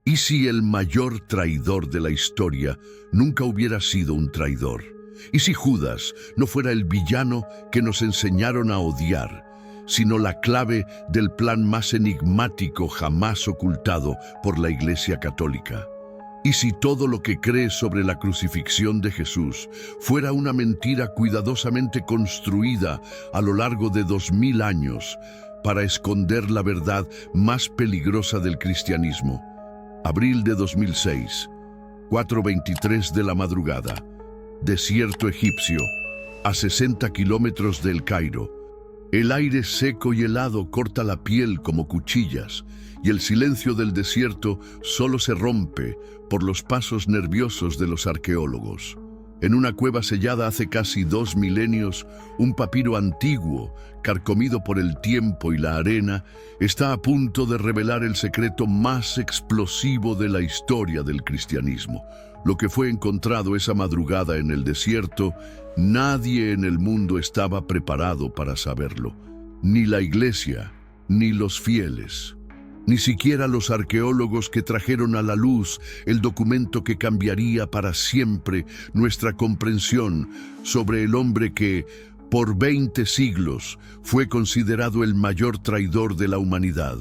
¿Y si el mayor traidor de la historia nunca hubiera sido un traidor? ¿Y si Judas no fuera el villano que nos enseñaron a odiar, sino la clave del plan más enigmático jamás ocultado por la Iglesia Católica? ¿Y si todo lo que crees sobre la crucifixión de Jesús fuera una mentira cuidadosamente construida a lo largo de 2000 años para esconder la verdad más peligrosa del cristianismo? Abril de 2006, 4:23 de la madrugada. Desierto egipcio, a 60 kilómetros del Cairo. El aire seco y helado corta la piel como cuchillas, y el silencio del desierto solo se rompe por los pasos nerviosos de los arqueólogos. En una cueva sellada hace casi 2 milenios, un papiro antiguo, carcomido por el tiempo y la arena, está a punto de revelar el secreto más explosivo de la historia del cristianismo. Lo que fue encontrado esa madrugada en el desierto, nadie en el mundo estaba preparado para saberlo. Ni la Iglesia, ni los fieles. Ni siquiera los arqueólogos que trajeron a la luz el documento que cambiaría para siempre nuestra comprensión sobre el hombre que, por 20 siglos, fue considerado el mayor traidor de la humanidad.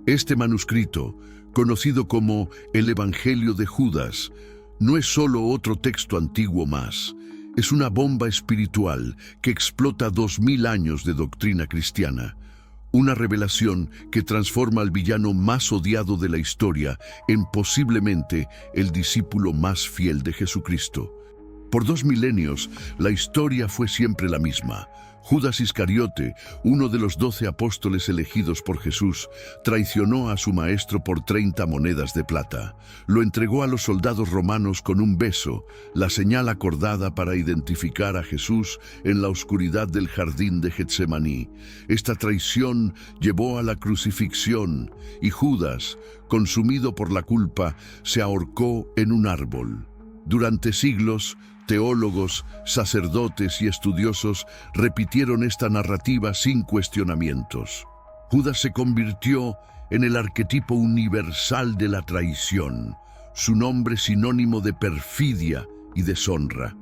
Este manuscrito, conocido como el Evangelio de Judas, no es solo otro texto antiguo más. Es una bomba espiritual que explota 2000 años de doctrina cristiana. Una revelación que transforma al villano más odiado de la historia en posiblemente el discípulo más fiel de Jesucristo. Por 2 milenios, la historia fue siempre la misma. Judas Iscariote, uno de los 12 apóstoles elegidos por Jesús, traicionó a su maestro por 30 monedas de plata. Lo entregó a los soldados romanos con un beso, la señal acordada para identificar a Jesús en la oscuridad del jardín de Getsemaní. Esta traición llevó a la crucifixión y Judas, consumido por la culpa, se ahorcó en un árbol. Durante siglos, teólogos, sacerdotes y estudiosos repitieron esta narrativa sin cuestionamientos. Judas se convirtió en el arquetipo universal de la traición, su nombre sinónimo de perfidia y deshonra.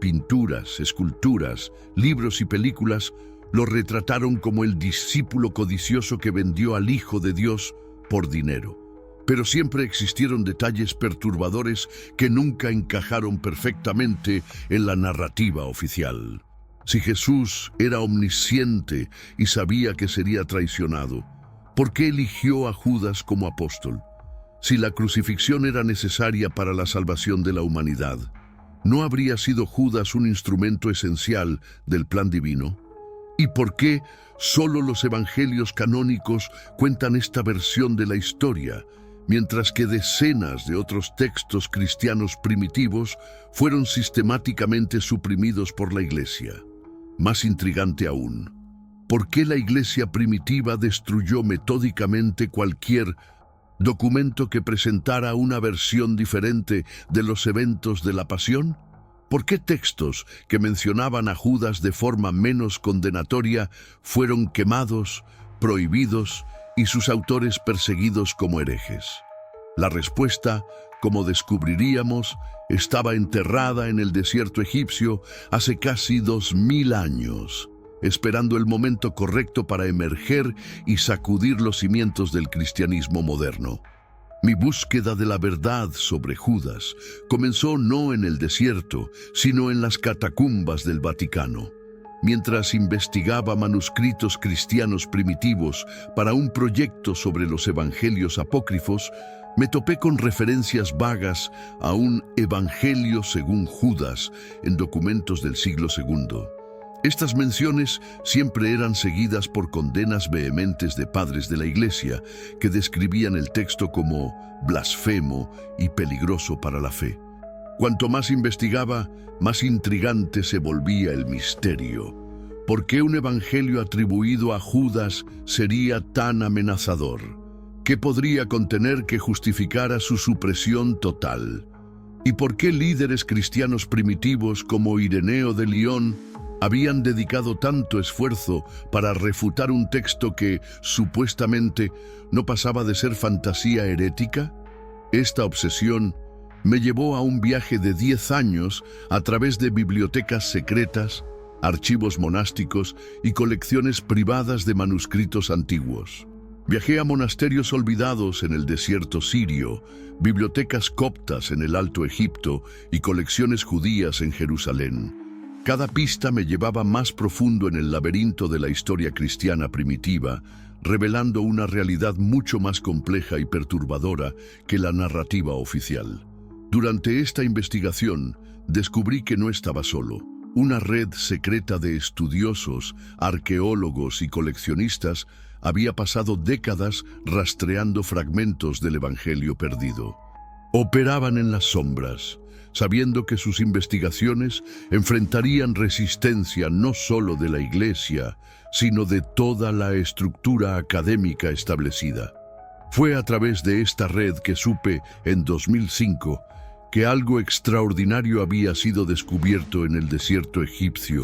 Pinturas, esculturas, libros y películas lo retrataron como el discípulo codicioso que vendió al Hijo de Dios por dinero. Pero siempre existieron detalles perturbadores que nunca encajaron perfectamente en la narrativa oficial. Si Jesús era omnisciente y sabía que sería traicionado, ¿por qué eligió a Judas como apóstol? Si la crucifixión era necesaria para la salvación de la humanidad, ¿no habría sido Judas un instrumento esencial del plan divino? ¿Y por qué solo los evangelios canónicos cuentan esta versión de la historia, mientras que decenas de otros textos cristianos primitivos fueron sistemáticamente suprimidos por la Iglesia? Más intrigante aún, ¿por qué la Iglesia primitiva destruyó metódicamente cualquier documento que presentara una versión diferente de los eventos de la Pasión? ¿Por qué textos que mencionaban a Judas de forma menos condenatoria fueron quemados, prohibidos y sus autores perseguidos como herejes? La respuesta, como descubriríamos, estaba enterrada en el desierto egipcio hace casi 2000 años, esperando el momento correcto para emerger y sacudir los cimientos del cristianismo moderno. Mi búsqueda de la verdad sobre Judas comenzó no en el desierto, sino en las catacumbas del Vaticano. Mientras investigaba manuscritos cristianos primitivos para un proyecto sobre los evangelios apócrifos, me topé con referencias vagas a un evangelio según Judas en documentos del siglo II. Estas menciones siempre eran seguidas por condenas vehementes de padres de la Iglesia que describían el texto como blasfemo y peligroso para la fe. Cuanto más investigaba, más intrigante se volvía el misterio. ¿Por qué un evangelio atribuido a Judas sería tan amenazador? ¿Qué podría contener que justificara su supresión total? ¿Y por qué líderes cristianos primitivos como Ireneo de León habían dedicado tanto esfuerzo para refutar un texto que, supuestamente, no pasaba de ser fantasía herética? Esta obsesión me llevó a un viaje de 10 años a través de bibliotecas secretas, archivos monásticos y colecciones privadas de manuscritos antiguos. Viajé a monasterios olvidados en el desierto sirio, bibliotecas coptas en el Alto Egipto y colecciones judías en Jerusalén. Cada pista me llevaba más profundo en el laberinto de la historia cristiana primitiva, revelando una realidad mucho más compleja y perturbadora que la narrativa oficial. Durante esta investigación, descubrí que no estaba solo. Una red secreta de estudiosos, arqueólogos y coleccionistas había pasado décadas rastreando fragmentos del Evangelio perdido. Operaban en las sombras, sabiendo que sus investigaciones enfrentarían resistencia no solo de la Iglesia, sino de toda la estructura académica establecida. Fue a través de esta red que supe, en 2005, que algo extraordinario había sido descubierto en el desierto egipcio,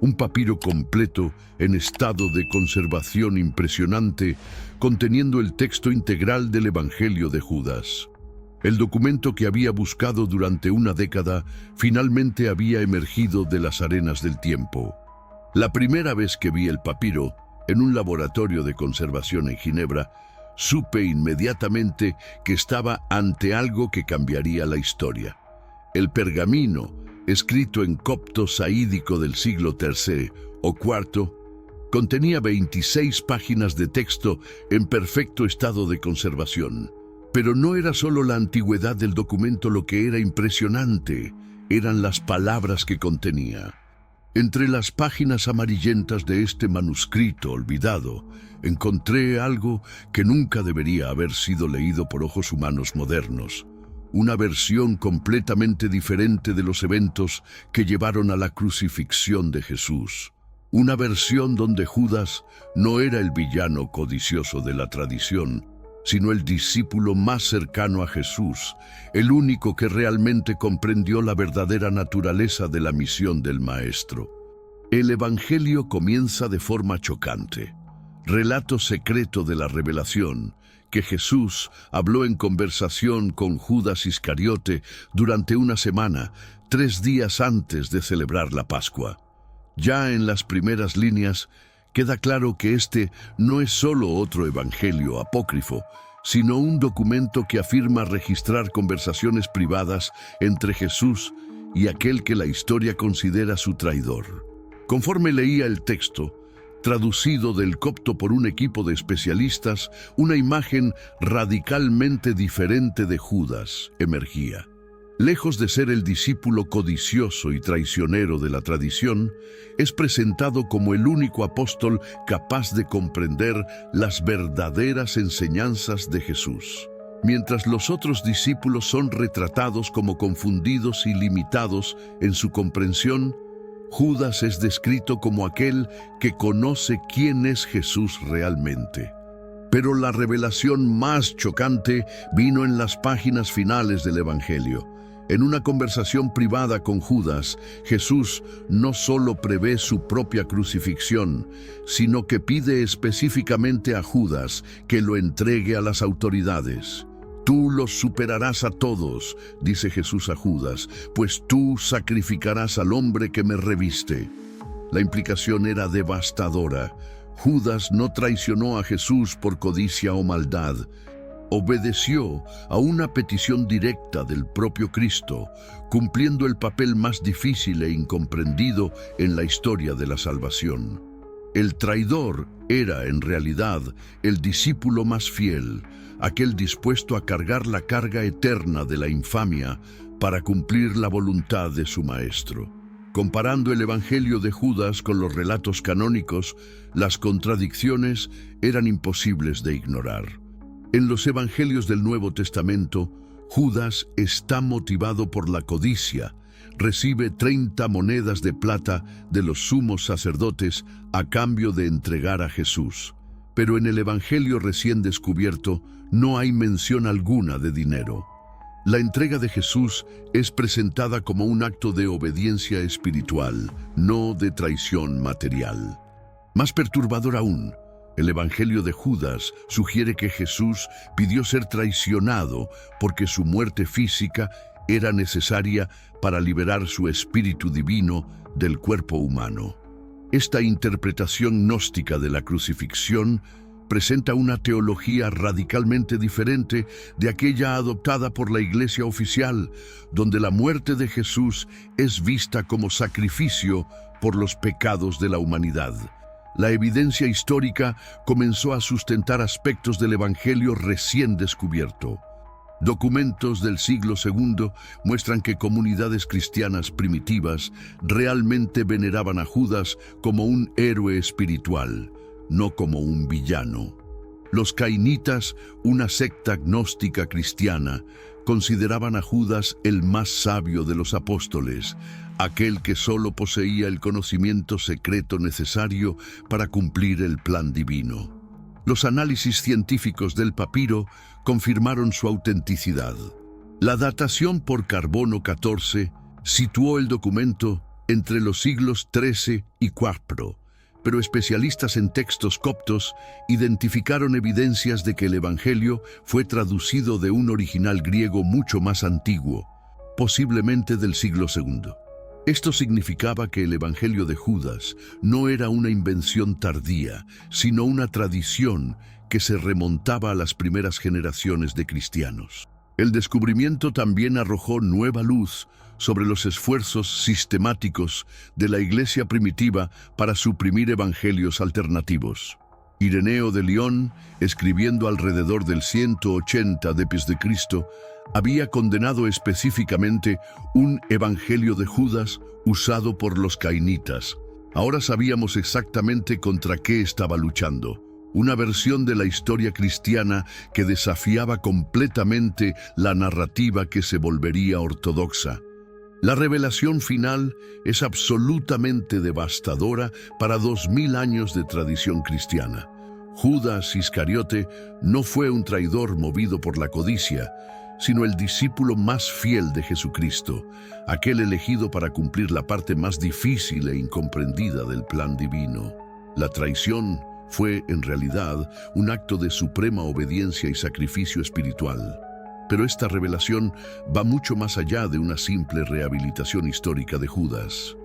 un papiro completo en estado de conservación impresionante, conteniendo el texto integral del Evangelio de Judas. El documento que había buscado durante una década finalmente había emergido de las arenas del tiempo. La primera vez que vi el papiro, en un laboratorio de conservación en Ginebra, supe inmediatamente que estaba ante algo que cambiaría la historia. El pergamino, escrito en copto saídico del siglo III o IV, contenía 26 páginas de texto en perfecto estado de conservación. Pero no era solo la antigüedad del documento lo que era impresionante, eran las palabras que contenía. Entre las páginas amarillentas de este manuscrito olvidado, encontré algo que nunca debería haber sido leído por ojos humanos modernos. Una versión completamente diferente de los eventos que llevaron a la crucifixión de Jesús. Una versión donde Judas no era el villano codicioso de la tradición, sino el discípulo más cercano a Jesús, el único que realmente comprendió la verdadera naturaleza de la misión del Maestro. El Evangelio comienza de forma chocante. Relato secreto de la revelación, que Jesús habló en conversación con Judas Iscariote durante una semana, 3 días antes de celebrar la Pascua. Ya en las primeras líneas, queda claro que este no es solo otro evangelio apócrifo, sino un documento que afirma registrar conversaciones privadas entre Jesús y aquel que la historia considera su traidor. Conforme leía el texto, traducido del copto por un equipo de especialistas, una imagen radicalmente diferente de Judas emergía. Lejos de ser el discípulo codicioso y traicionero de la tradición, es presentado como el único apóstol capaz de comprender las verdaderas enseñanzas de Jesús. Mientras los otros discípulos son retratados como confundidos y limitados en su comprensión, Judas es descrito como aquel que conoce quién es Jesús realmente. Pero la revelación más chocante vino en las páginas finales del Evangelio. En una conversación privada con Judas, Jesús no solo prevé su propia crucifixión, sino que pide específicamente a Judas que lo entregue a las autoridades. Tú los superarás a todos, dice Jesús a Judas, pues tú sacrificarás al hombre que me reviste. La implicación era devastadora. Judas no traicionó a Jesús por codicia o maldad. Obedeció a una petición directa del propio Cristo, cumpliendo el papel más difícil e incomprendido en la historia de la salvación. El traidor era, en realidad, el discípulo más fiel, aquel dispuesto a cargar la carga eterna de la infamia para cumplir la voluntad de su Maestro. Comparando el Evangelio de Judas con los relatos canónicos, las contradicciones eran imposibles de ignorar. En los Evangelios del Nuevo Testamento, Judas está motivado por la codicia. Recibe 30 monedas de plata de los sumos sacerdotes a cambio de entregar a Jesús. Pero en el Evangelio recién descubierto no hay mención alguna de dinero. La entrega de Jesús es presentada como un acto de obediencia espiritual, no de traición material. Más perturbador aún, El Evangelio de Judas sugiere que Jesús pidió ser traicionado porque su muerte física era necesaria para liberar su espíritu divino del cuerpo humano. Esta interpretación gnóstica de la crucifixión presenta una teología radicalmente diferente de aquella adoptada por la Iglesia oficial, donde la muerte de Jesús es vista como sacrificio por los pecados de la humanidad. La evidencia histórica comenzó a sustentar aspectos del Evangelio recién descubierto. Documentos del siglo II muestran que comunidades cristianas primitivas realmente veneraban a Judas como un héroe espiritual, no como un villano. Los cainitas, una secta gnóstica cristiana, consideraban a Judas el más sabio de los apóstoles, aquel que solo poseía el conocimiento secreto necesario para cumplir el plan divino. Los análisis científicos del papiro confirmaron su autenticidad. La datación por carbono 14 situó el documento entre los siglos XIII y IV, pero especialistas en textos coptos identificaron evidencias de que el Evangelio fue traducido de un original griego mucho más antiguo, posiblemente del siglo II. Esto significaba que el Evangelio de Judas no era una invención tardía, sino una tradición que se remontaba a las primeras generaciones de cristianos. El descubrimiento también arrojó nueva luz sobre los esfuerzos sistemáticos de la Iglesia primitiva para suprimir evangelios alternativos. Ireneo de León, escribiendo alrededor del 180 d.C., había condenado específicamente un evangelio de Judas usado por los cainitas. Ahora sabíamos exactamente contra qué estaba luchando. Una versión de la historia cristiana que desafiaba completamente la narrativa que se volvería ortodoxa. La revelación final es absolutamente devastadora para 2000 años de tradición cristiana. Judas Iscariote no fue un traidor movido por la codicia, sino el discípulo más fiel de Jesucristo, aquel elegido para cumplir la parte más difícil e incomprendida del plan divino. La traición fue, en realidad, un acto de suprema obediencia y sacrificio espiritual. Pero esta revelación va mucho más allá de una simple rehabilitación histórica de Judas.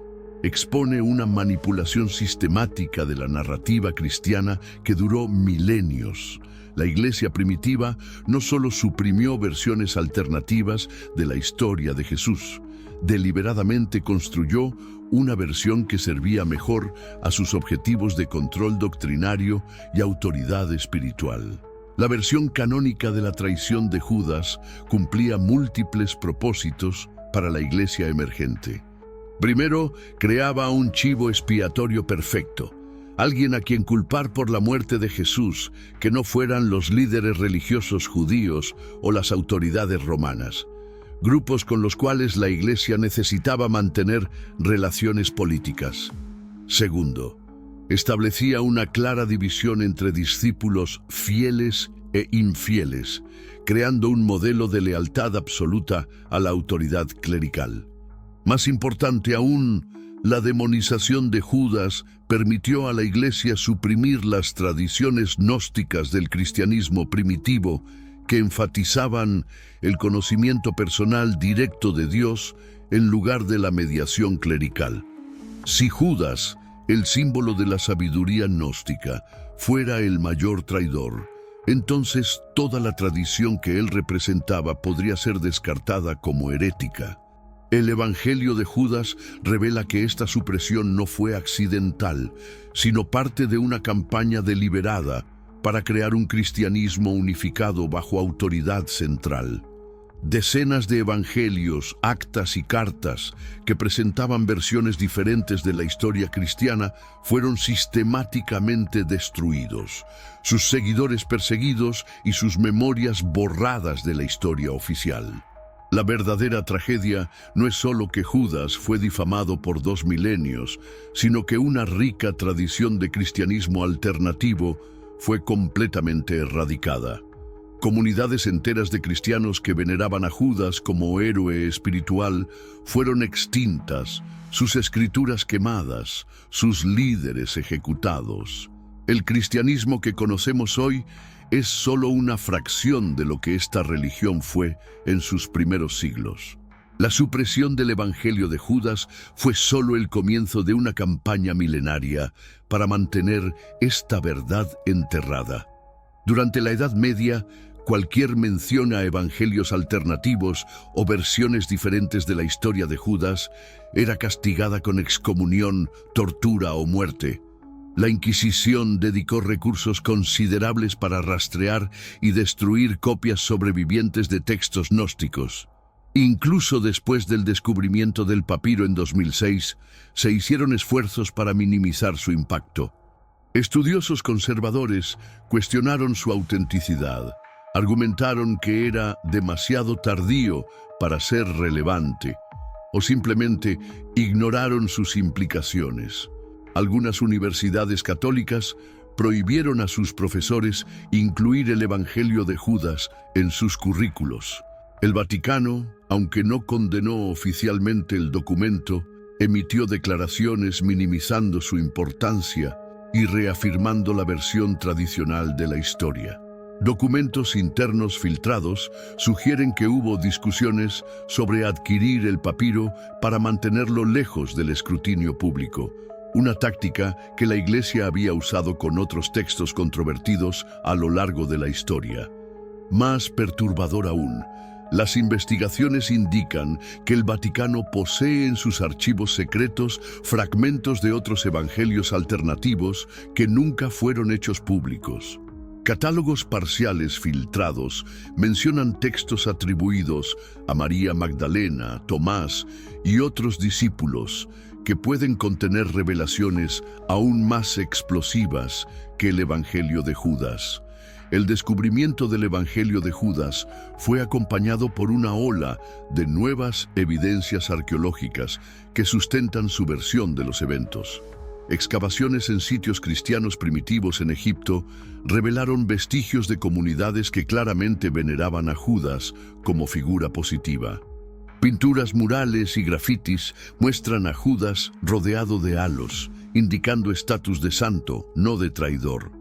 Expone una manipulación sistemática de la narrativa cristiana que duró milenios. La Iglesia primitiva no solo suprimió versiones alternativas de la historia de Jesús, deliberadamente construyó una versión que servía mejor a sus objetivos de control doctrinario y autoridad espiritual. La versión canónica de la traición de Judas cumplía múltiples propósitos para la Iglesia emergente. Primero, creaba un chivo expiatorio perfecto, alguien a quien culpar por la muerte de Jesús, que no fueran los líderes religiosos judíos o las autoridades romanas, grupos con los cuales la Iglesia necesitaba mantener relaciones políticas. Segundo, establecía una clara división entre discípulos fieles e infieles, creando un modelo de lealtad absoluta a la autoridad clerical. Más importante aún, la demonización de Judas permitió a la Iglesia suprimir las tradiciones gnósticas del cristianismo primitivo que enfatizaban el conocimiento personal directo de Dios en lugar de la mediación clerical. Si Judas, el símbolo de la sabiduría gnóstica, fuera el mayor traidor, entonces toda la tradición que él representaba podría ser descartada como herética. El Evangelio de Judas revela que esta supresión no fue accidental, sino parte de una campaña deliberada para crear un cristianismo unificado bajo autoridad central. Decenas de evangelios, actas y cartas que presentaban versiones diferentes de la historia cristiana fueron sistemáticamente destruidos, sus seguidores perseguidos y sus memorias borradas de la historia oficial. La verdadera tragedia no es solo que Judas fue difamado por 2 milenios, sino que una rica tradición de cristianismo alternativo fue completamente erradicada. Comunidades enteras de cristianos que veneraban a Judas como héroe espiritual fueron extintas, sus escrituras quemadas, sus líderes ejecutados. El cristianismo que conocemos hoy es solo una fracción de lo que esta religión fue en sus primeros siglos. La supresión del Evangelio de Judas fue solo el comienzo de una campaña milenaria para mantener esta verdad enterrada. Durante la Edad Media, cualquier mención a evangelios alternativos o versiones diferentes de la historia de Judas era castigada con excomunión, tortura o muerte. La Inquisición dedicó recursos considerables para rastrear y destruir copias sobrevivientes de textos gnósticos. Incluso después del descubrimiento del papiro en 2006, se hicieron esfuerzos para minimizar su impacto. Estudiosos conservadores cuestionaron su autenticidad. Argumentaron que era demasiado tardío para ser relevante, o simplemente ignoraron sus implicaciones. Algunas universidades católicas prohibieron a sus profesores incluir el Evangelio de Judas en sus currículos. El Vaticano, aunque no condenó oficialmente el documento, emitió declaraciones minimizando su importancia y reafirmando la versión tradicional de la historia. Documentos internos filtrados sugieren que hubo discusiones sobre adquirir el papiro para mantenerlo lejos del escrutinio público, una táctica que la Iglesia había usado con otros textos controvertidos a lo largo de la historia. Más perturbador aún, las investigaciones indican que el Vaticano posee en sus archivos secretos fragmentos de otros evangelios alternativos que nunca fueron hechos públicos. Catálogos parciales filtrados mencionan textos atribuidos a María Magdalena, Tomás y otros discípulos que pueden contener revelaciones aún más explosivas que el Evangelio de Judas. El descubrimiento del Evangelio de Judas fue acompañado por una ola de nuevas evidencias arqueológicas que sustentan su versión de los eventos. Excavaciones en sitios cristianos primitivos en Egipto revelaron vestigios de comunidades que claramente veneraban a Judas como figura positiva. Pinturas murales y grafitis muestran a Judas rodeado de halos, indicando estatus de santo, no de traidor.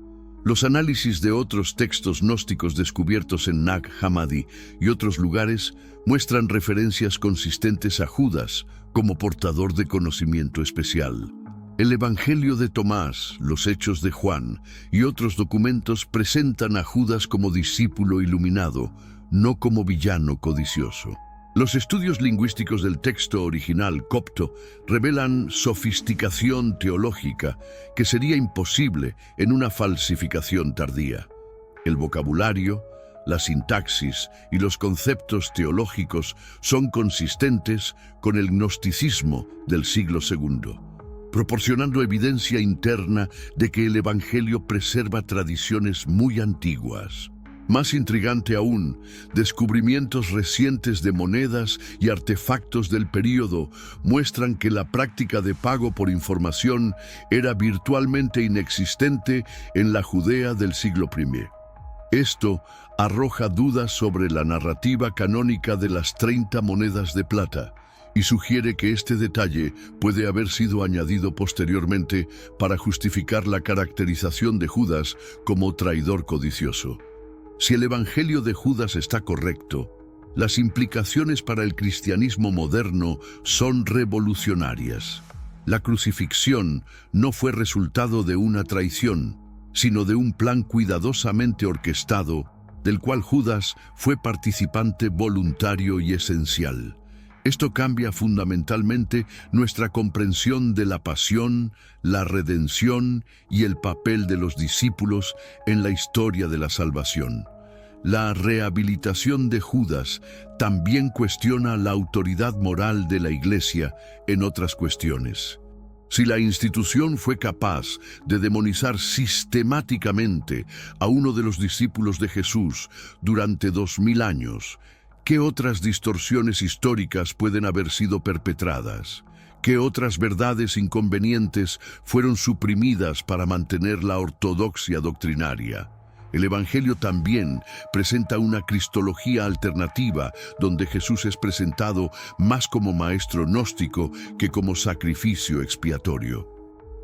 Los análisis de otros textos gnósticos descubiertos en Nag Hammadi y otros lugares muestran referencias consistentes a Judas como portador de conocimiento especial. El Evangelio de Tomás, los Hechos de Juan y otros documentos presentan a Judas como discípulo iluminado, no como villano codicioso. Los estudios lingüísticos del texto original copto revelan sofisticación teológica que sería imposible en una falsificación tardía. El vocabulario, la sintaxis y los conceptos teológicos son consistentes con el gnosticismo del siglo II, proporcionando evidencia interna de que el Evangelio preserva tradiciones muy antiguas. Más intrigante aún, descubrimientos recientes de monedas y artefactos del período muestran que la práctica de pago por información era virtualmente inexistente en la Judea del siglo I. Esto arroja dudas sobre la narrativa canónica de las 30 monedas de plata y sugiere que este detalle puede haber sido añadido posteriormente para justificar la caracterización de Judas como traidor codicioso. Si el Evangelio de Judas está correcto, las implicaciones para el cristianismo moderno son revolucionarias. La crucifixión no fue resultado de una traición, sino de un plan cuidadosamente orquestado, del cual Judas fue participante voluntario y esencial. Esto cambia fundamentalmente nuestra comprensión de la pasión, la redención y el papel de los discípulos en la historia de la salvación. La rehabilitación de Judas también cuestiona la autoridad moral de la Iglesia en otras cuestiones. Si la institución fue capaz de demonizar sistemáticamente a uno de los discípulos de Jesús durante 2000 años, ¿qué otras distorsiones históricas pueden haber sido perpetradas? ¿Qué otras verdades inconvenientes fueron suprimidas para mantener la ortodoxia doctrinaria? El Evangelio también presenta una cristología alternativa donde Jesús es presentado más como maestro gnóstico que como sacrificio expiatorio.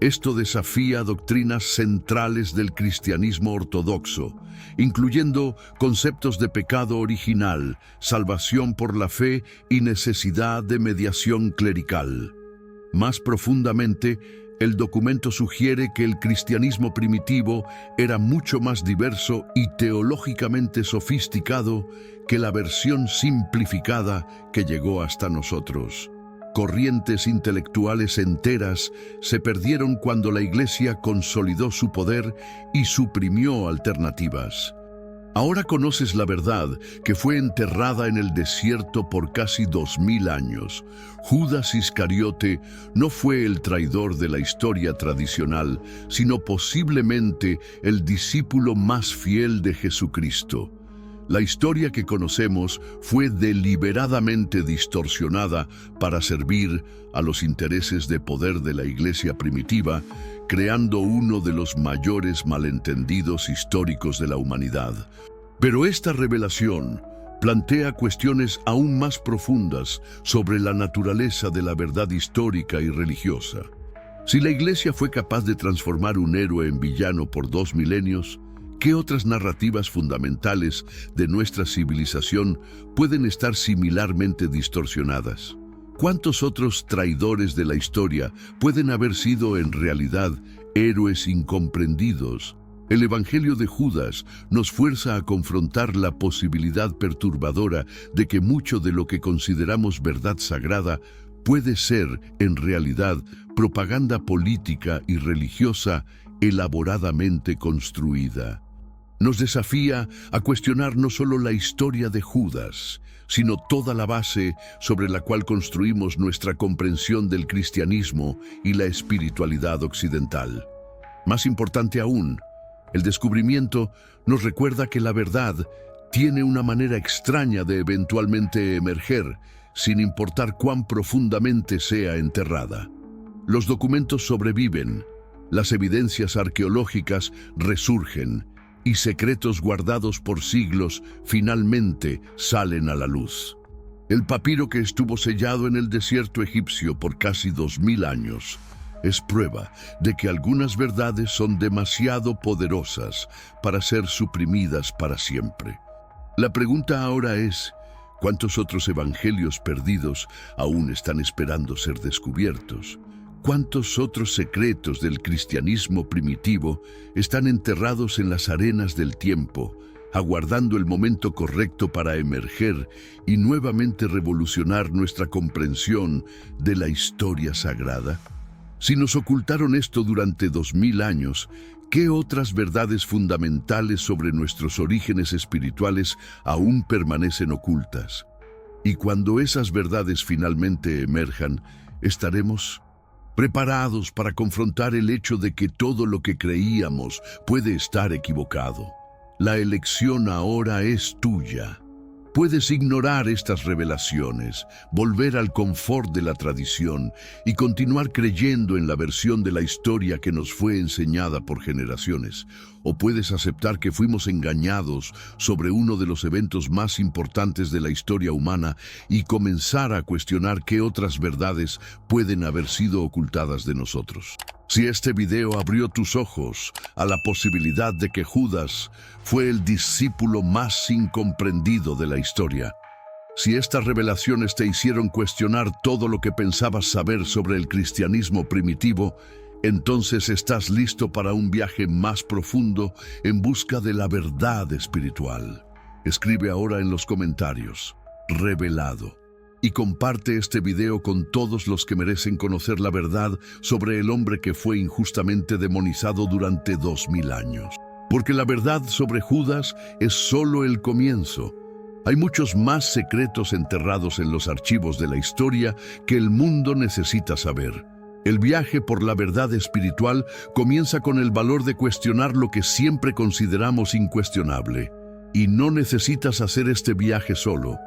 Esto desafía doctrinas centrales del cristianismo ortodoxo, incluyendo conceptos de pecado original, salvación por la fe y necesidad de mediación clerical. Más profundamente, el documento sugiere que el cristianismo primitivo era mucho más diverso y teológicamente sofisticado que la versión simplificada que llegó hasta nosotros. Corrientes intelectuales enteras se perdieron cuando la Iglesia consolidó su poder y suprimió alternativas. Ahora conoces la verdad que fue enterrada en el desierto por casi 2000 años. Judas Iscariote no fue el traidor de la historia tradicional, sino posiblemente el discípulo más fiel de Jesucristo. La historia que conocemos fue deliberadamente distorsionada para servir a los intereses de poder de la Iglesia primitiva, creando uno de los mayores malentendidos históricos de la humanidad. Pero esta revelación plantea cuestiones aún más profundas sobre la naturaleza de la verdad histórica y religiosa. Si la Iglesia fue capaz de transformar un héroe en villano por 2 milenios, ¿qué otras narrativas fundamentales de nuestra civilización pueden estar similarmente distorsionadas? ¿Cuántos otros traidores de la historia pueden haber sido en realidad héroes incomprendidos? El Evangelio de Judas nos fuerza a confrontar la posibilidad perturbadora de que mucho de lo que consideramos verdad sagrada puede ser, en realidad, propaganda política y religiosa elaboradamente construida. Nos desafía a cuestionar no solo la historia de Judas, sino toda la base sobre la cual construimos nuestra comprensión del cristianismo y la espiritualidad occidental. Más importante aún, el descubrimiento nos recuerda que la verdad tiene una manera extraña de eventualmente emerger, sin importar cuán profundamente sea enterrada. Los documentos sobreviven, las evidencias arqueológicas resurgen, y secretos guardados por siglos finalmente salen a la luz. El papiro que estuvo sellado en el desierto egipcio por casi 2000 años es prueba de que algunas verdades son demasiado poderosas para ser suprimidas para siempre. La pregunta ahora es, ¿cuántos otros evangelios perdidos aún están esperando ser descubiertos? ¿Cuántos otros secretos del cristianismo primitivo están enterrados en las arenas del tiempo, aguardando el momento correcto para emerger y nuevamente revolucionar nuestra comprensión de la historia sagrada? Si nos ocultaron esto durante 2000 años, ¿qué otras verdades fundamentales sobre nuestros orígenes espirituales aún permanecen ocultas? Y cuando esas verdades finalmente emerjan, ¿estaremos preparados para confrontar el hecho de que todo lo que creíamos puede estar equivocado? La elección ahora es tuya. Puedes ignorar estas revelaciones, volver al confort de la tradición y continuar creyendo en la versión de la historia que nos fue enseñada por generaciones. O puedes aceptar que fuimos engañados sobre uno de los eventos más importantes de la historia humana y comenzar a cuestionar qué otras verdades pueden haber sido ocultadas de nosotros. Si este video abrió tus ojos a la posibilidad de que Judas fue el discípulo más incomprendido de la historia, si estas revelaciones te hicieron cuestionar todo lo que pensabas saber sobre el cristianismo primitivo, entonces estás listo para un viaje más profundo en busca de la verdad espiritual. Escribe ahora en los comentarios, revelado, y comparte este video con todos los que merecen conocer la verdad sobre el hombre que fue injustamente demonizado durante 2000 años. Porque la verdad sobre Judas es solo el comienzo. Hay muchos más secretos enterrados en los archivos de la historia que el mundo necesita saber. El viaje por la verdad espiritual comienza con el valor de cuestionar lo que siempre consideramos incuestionable. Y no necesitas hacer este viaje solo.